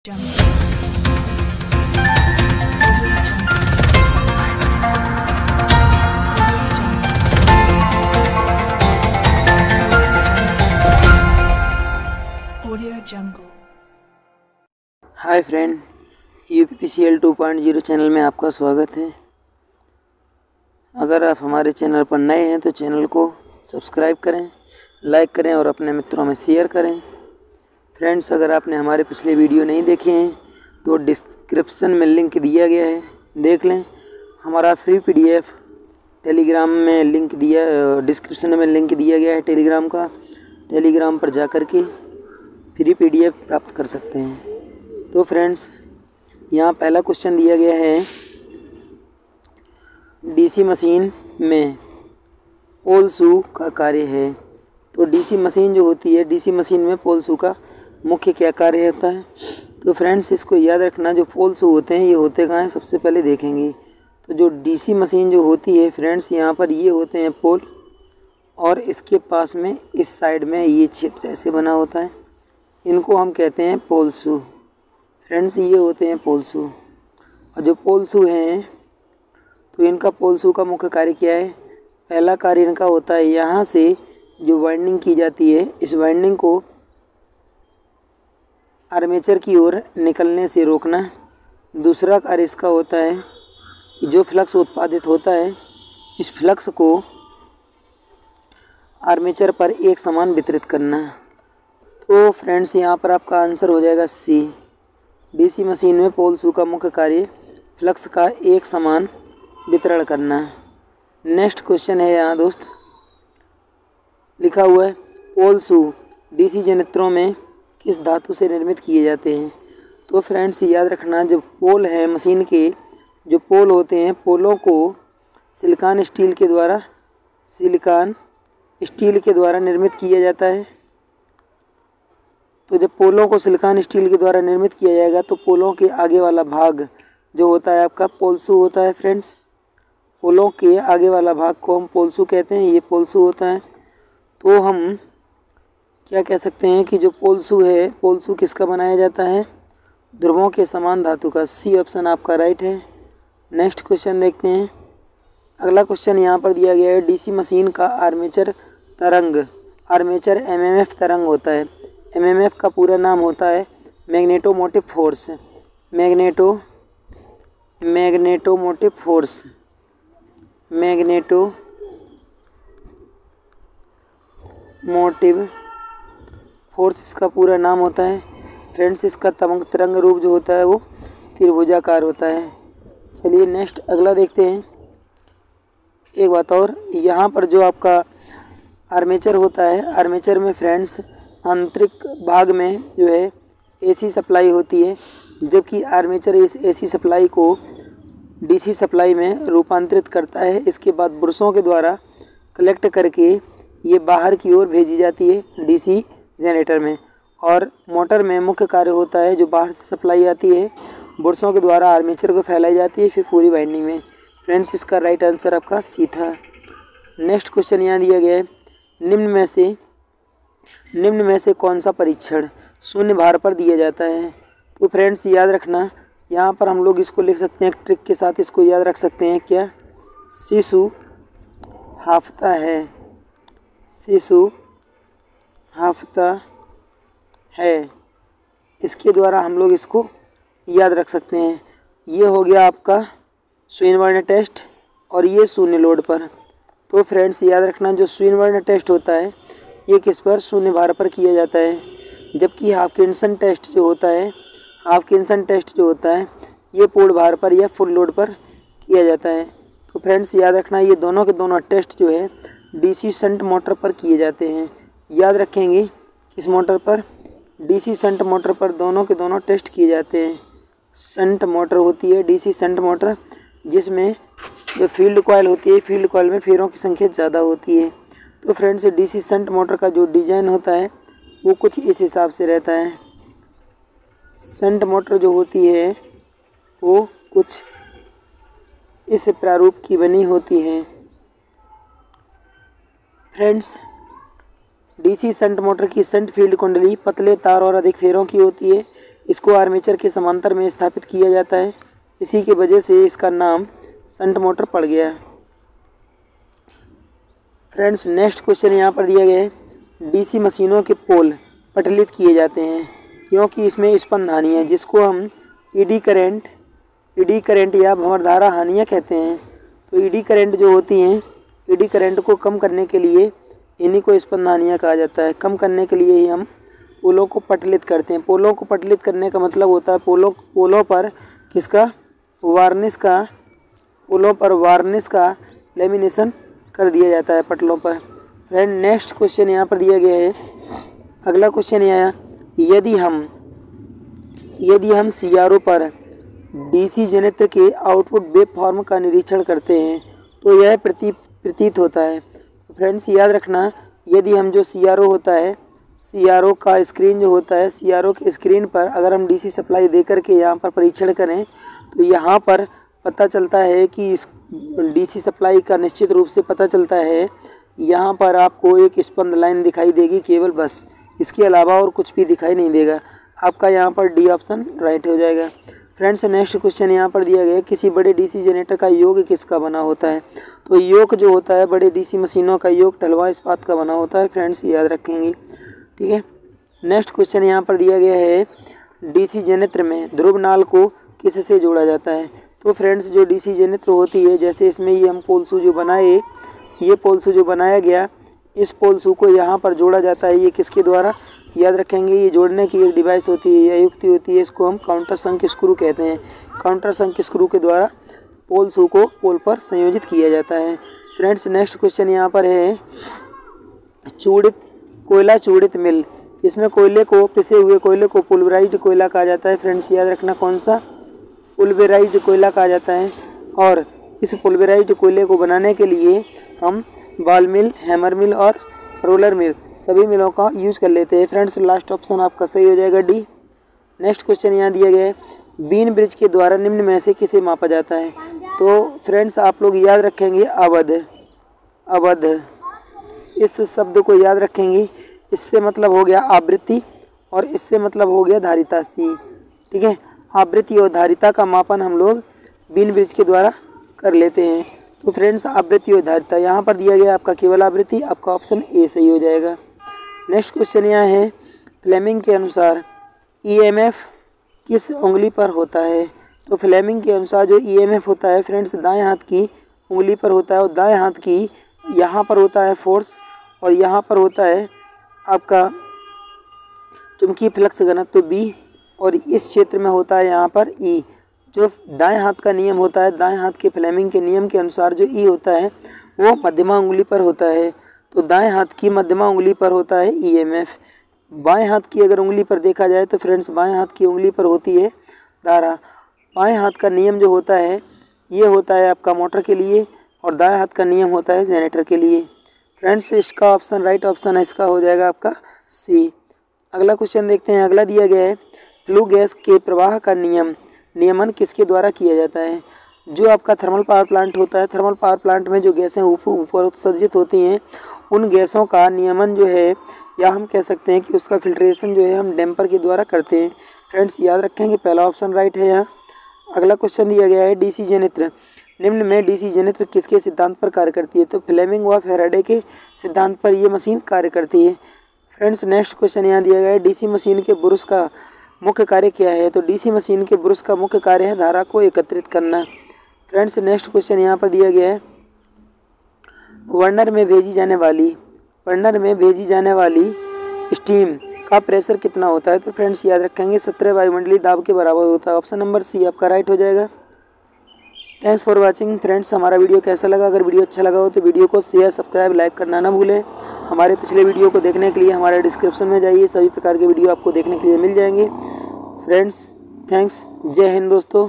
Hi friend, UPPCL 2.0 channel में आपका स्वागत है। अगर आप हमारे चैनल पर नए हैं तो चैनल को सब्सक्राइब करें, लाइक करें और अपने मित्रों में शेयर करें। फ्रेंड्स, अगर आपने हमारे पिछले वीडियो नहीं देखे हैं तो डिस्क्रिप्शन में लिंक दिया गया है, देख लें। हमारा फ्री पीडीएफ टेलीग्राम में लिंक डिस्क्रिप्शन में लिंक दिया गया है टेलीग्राम का। टेलीग्राम पर जाकर के फ्री पीडीएफ प्राप्त कर सकते हैं। तो फ्रेंड्स, यहाँ पहला क्वेश्चन दिया गया है, डीसी मशीन में पोल शू का कार्य है। तो डीसी मशीन जो होती है, डीसी मशीन में पोल शू का मुख्य क्या कार्य होता है। तो फ्रेंड्स, इसको याद रखना, जो पोल शू होते हैं ये होते कहाँ हैं सबसे पहले देखेंगे। तो जो डीसी मशीन जो होती है फ्रेंड्स, यहाँ पर ये होते हैं पोल, और इसके पास में इस साइड में ये क्षेत्र ऐसे बना होता है, इनको हम कहते हैं पोल शू। फ्रेंड्स, ये होते हैं पोल शू। और जो पोल शू हैं तो इनका पोल शू का मुख्य कार्य क्या है। पहला कार्य इनका होता है, यहाँ से जो वाइंडिंग की जाती है इस वाइंडिंग को आर्मेचर की ओर निकलने से रोकना। दूसरा कार्य इसका होता है कि जो फ्लक्स उत्पादित होता है इस फ्लक्स को आर्मेचर पर एक समान वितरित करना। तो फ्रेंड्स, यहाँ पर आपका आंसर हो जाएगा सी। डीसी मशीन में पोल शू का मुख्य कार्य फ्लक्स का एक समान वितरण करना। नेक्स्ट क्वेश्चन है, यहाँ दोस्त लिखा हुआ है, पोल शू डीसी जनरेटरों में किस धातु से निर्मित किए जाते हैं। तो फ्रेंड्स, याद रखना, जो पोल हैं मशीन के, जो पोल होते हैं, पोलों को सिलिकॉन स्टील के द्वारा निर्मित किया जाता है। तो जब पोलों को सिलिकॉन स्टील के द्वारा निर्मित किया जाएगा तो पोलों के आगे वाला भाग जो होता है आपका पोल शू होता है। फ्रेंड्स, पोलों के आगे वाला भाग को हम पोल शू कहते हैं, ये पोल शू होता है। तो हम क्या कह सकते हैं कि जो पोल शू है, पोल शू किसका बनाया जाता है, ध्रुवों के समान धातु का। सी ऑप्शन आपका राइट है। नेक्स्ट क्वेश्चन देखते हैं। अगला क्वेश्चन यहाँ पर दिया गया है, डीसी मशीन का आर्मेचर एमएमएफ तरंग होता है। एमएमएफ का पूरा नाम होता है मैग्नेटोमोटिव फोर्स इसका पूरा नाम होता है। फ्रेंड्स, इसका तरंग रूप जो होता है वो त्रिभुजाकार होता है। चलिए नेक्स्ट अगला देखते हैं। एक बात और, यहाँ पर जो आपका आर्मेचर होता है, आर्मेचर में फ्रेंड्स आंतरिक भाग में जो है एसी सप्लाई होती है, जबकि आर्मेचर इस एसी सप्लाई को डीसी सप्लाई में रूपांतरित करता है। इसके बाद ब्रशों के द्वारा कलेक्ट करके ये बाहर की ओर भेजी जाती है डीसी जनरेटर में। और मोटर में मुख्य कार्य होता है, जो बाहर से सप्लाई आती है ब्रशों के द्वारा आर्मेचर को फैलाई जाती है, फिर पूरी वाइंडिंग में। फ्रेंड्स, इसका राइट आंसर आपका सी था। नेक्स्ट क्वेश्चन यहाँ दिया गया है, निम्न में से कौन सा परीक्षण शून्य भार पर दिया जाता है। तो फ्रेंड्स, याद रखना, यहाँ पर हम लोग इसको लिख सकते हैं, ट्रिक के साथ इसको याद रख सकते हैं। क्या, शिशु हाफता है, इसके द्वारा हम लोग इसको याद रख सकते हैं। ये हो गया आपका स्विनबर्न टेस्ट, और ये शून्य लोड पर। तो फ्रेंड्स, याद रखना, जो स्विनबर्न टेस्ट होता है ये किस पर, शून्य भार पर किया जाता है, जबकि हाफकिंसन टेस्ट जो होता है ये पूर्ण भार पर या फुल लोड पर किया जाता है। तो फ्रेंड्स, याद रखना, ये दोनों के दोनों टेस्ट जो है डीसी शंट मोटर पर किए जाते हैं। याद रखेंगे, किस मोटर पर, डीसी शंट मोटर पर दोनों के दोनों टेस्ट किए जाते हैं। शंट मोटर होती है डीसी शंट मोटर, जिसमें जो फील्ड कॉइल होती है, फील्ड कॉइल में फेरों की संख्या ज़्यादा होती है। तो फ्रेंड्स, डीसी शंट मोटर का जो डिज़ाइन होता है वो कुछ इस हिसाब से रहता है। शंट मोटर जो होती है वो कुछ इस प्रारूप की बनी होती है। फ्रेंड्स, डीसी शंट मोटर की शंट फील्ड कुंडली पतले तार और अधिक फेरों की होती है। इसको आर्मेचर के समांतर में स्थापित किया जाता है। इसी की वजह से इसका नाम शंट मोटर पड़ गया। फ्रेंड्स नेक्स्ट क्वेश्चन यहाँ पर दिया गया है। डीसी मशीनों के पोल पटलित किए जाते हैं क्योंकि इसमें स्पंद हानि है, जिसको हम ईडी करंट या भंवरधारा हानियाँ कहते हैं। तो ईडी करंट जो होती हैं, ईडी करंट को कम करने के लिए इन्हीं को स्पंद हानियाँ कहा जाता है। कम करने के लिए ही हम पोलों को पटलित करते हैं। पोलों को पटलित करने का मतलब होता है पोलों पर किसका वार्निश का लेमिनेशन कर दिया जाता है पटलों पर। फ्रेंड नेक्स्ट क्वेश्चन यहाँ पर दिया गया है। अगला क्वेश्चन यह है, यदि हम सीआरओ पर डीसी जनरेटर के आउटपुट वेव फॉर्म का निरीक्षण करते हैं तो यह प्रतीत होता है। फ्रेंड्स याद रखना, यदि हम जो सीआरओ होता है, सीआरओ का स्क्रीन जो होता है, सीआरओ के स्क्रीन पर अगर हम डीसी सप्लाई दे करके यहाँ पर परीक्षण करें तो यहाँ पर पता चलता है कि इस डीसी सप्लाई का निश्चित रूप से पता चलता है। यहाँ पर आपको एक स्पंद लाइन दिखाई देगी केवल, बस इसके अलावा और कुछ भी दिखाई नहीं देगा। आपका यहाँ पर डी ऑप्शन राइट हो जाएगा। फ्रेंड्स नेक्स्ट क्वेश्चन यहाँ पर दिया गया है, किसी बड़े डीसी जनरेटर का योग किसका बना होता है। तो योग जो होता है बड़े डीसी मशीनों का योग ढलवां इस्पात का बना होता है। फ्रेंड्स याद रखेंगे, ठीक है। नेक्स्ट क्वेश्चन यहाँ पर दिया गया है, डीसी जनरेटर में ध्रुव नाल को किससे जोड़ा जाता है। तो फ्रेंड्स जो डीसी जनरेटर होती है, जैसे इसमें ये हम पोलसू जो बनाए, ये पोलसू जो बनाया गया, इस पोलसू को यहाँ पर जोड़ा जाता है। ये किसके द्वारा, याद रखेंगे, ये जोड़ने की एक डिवाइस होती है, यह युक्ति होती है, इसको हम काउंटर संक स्क्रू कहते हैं। काउंटर संक स्क्रू के द्वारा पोलसू को पोल पर संयोजित किया जाता है। फ्रेंड्स नेक्स्ट क्वेश्चन यहाँ पर है, कोयला चूड़ित मिल, इसमें कोयले को, पिसे हुए कोयले को पुल्वराइज्ड कोयला कहा जाता है। फ्रेंड्स याद रखना कौन सा, पुल्वराइज्ड कोयला कहा जाता है। और इस पुल्वराइज्ड कोयले को बनाने के लिए हम बॉल मिल, हैमर मिल और रोलर मिल सभी मिलों का यूज कर लेते हैं। फ्रेंड्स लास्ट ऑप्शन आपका सही हो जाएगा डी। नेक्स्ट क्वेश्चन यहाँ दिया गया है, बीन ब्रिज के द्वारा निम्न में से किसे मापा जाता है। तो फ्रेंड्स आप लोग याद रखेंगे अवध, इस शब्द को याद रखेंगे। इससे मतलब हो गया आवृत्ति और इससे मतलब हो गया धारिता सी, ठीक है। आवृत्ति और धारिता का मापन हम लोग बीन ब्रिज के द्वारा कर लेते हैं। तो फ्रेंड्स आवृत्ति और धारिता यहाँ पर दिया गया आपका केवल आवृत्ति, आपका ऑप्शन ए सही हो जाएगा। नेक्स्ट क्वेश्चन यहाँ है, फ्लेमिंग के अनुसार ईएमएफ किस उंगली पर होता है। तो फ्लेमिंग के अनुसार जो ईएमएफ होता है फ्रेंड्स दाएं हाथ की उंगली पर होता है, और दाएं हाथ की यहाँ पर होता है फोर्स और यहाँ पर होता है आपका चुंबकीय फ्लक्स घनत्व बी, और इस क्षेत्र में होता है यहाँ पर ई। जो दाएं हाथ का नियम होता है, दाएं हाथ के फ्लेमिंग के नियम के अनुसार जो ई होता है वो मध्यमा उंगली पर होता है। तो दाएं हाथ की मध्यमा उंगली पर होता है ईएमएफ। बाएं हाथ की अगर उंगली पर देखा जाए तो फ्रेंड्स बाएं हाथ की उंगली पर होती है धारा। बाएं हाथ का नियम जो होता है ये होता है आपका मोटर के लिए, और दाएं हाथ का नियम होता है जनरेटर के लिए। फ्रेंड्स इसका ऑप्शन राइट ऑप्शन है, इसका हो जाएगा आपका सी। अगला क्वेश्चन देखते हैं। अगला दिया गया है, फ्लू गैस के प्रवाह का नियमन किसके द्वारा किया जाता है। जो आपका थर्मल पावर प्लांट होता है, थर्मल पावर प्लांट में जो गैसें ऊपर उत्सर्जित होती हैं उन गैसों का नियमन जो है, या हम कह सकते हैं कि उसका फिल्ट्रेशन जो है हम डैम्पर के द्वारा करते हैं। फ्रेंड्स याद रखेंगे पहला ऑप्शन राइट है यहाँ। अगला क्वेश्चन दिया गया है, डीसी जनरेटर निम्न में डीसी जनरेटर किसके सिद्धांत पर कार्य करती है। तो फ्लेमिंग व फैराडे के सिद्धांत पर ये मशीन कार्य करती है। फ्रेंड्स नेक्स्ट क्वेश्चन यहाँ दिया गया है, डीसी मशीन के ब्रुश का मुख्य कार्य क्या है। तो डीसी मशीन के ब्रुश का मुख्य कार्य है धारा को एकत्रित करना। फ्रेंड्स नेक्स्ट क्वेश्चन यहाँ पर दिया गया है, बर्नर में भेजी जाने वाली स्टीम का प्रेशर कितना होता है। तो फ्रेंड्स याद रखेंगे 17 वायुमंडलीय दाब के बराबर होता है। ऑप्शन नंबर सी आपका राइट हो जाएगा। Thanks for watching friends. हमारा वीडियो कैसा लगा, अगर वीडियो अच्छा लगा हो तो वीडियो को शेयर सब्सक्राइब लाइक करना ना भूलें। हमारे पिछले वीडियो को देखने के लिए हमारे डिस्क्रिप्शन में जाइए, सभी प्रकार के वीडियो आपको देखने के लिए मिल जाएंगे। फ्रेंड्स थैंक्स, जय हिंद दोस्तों।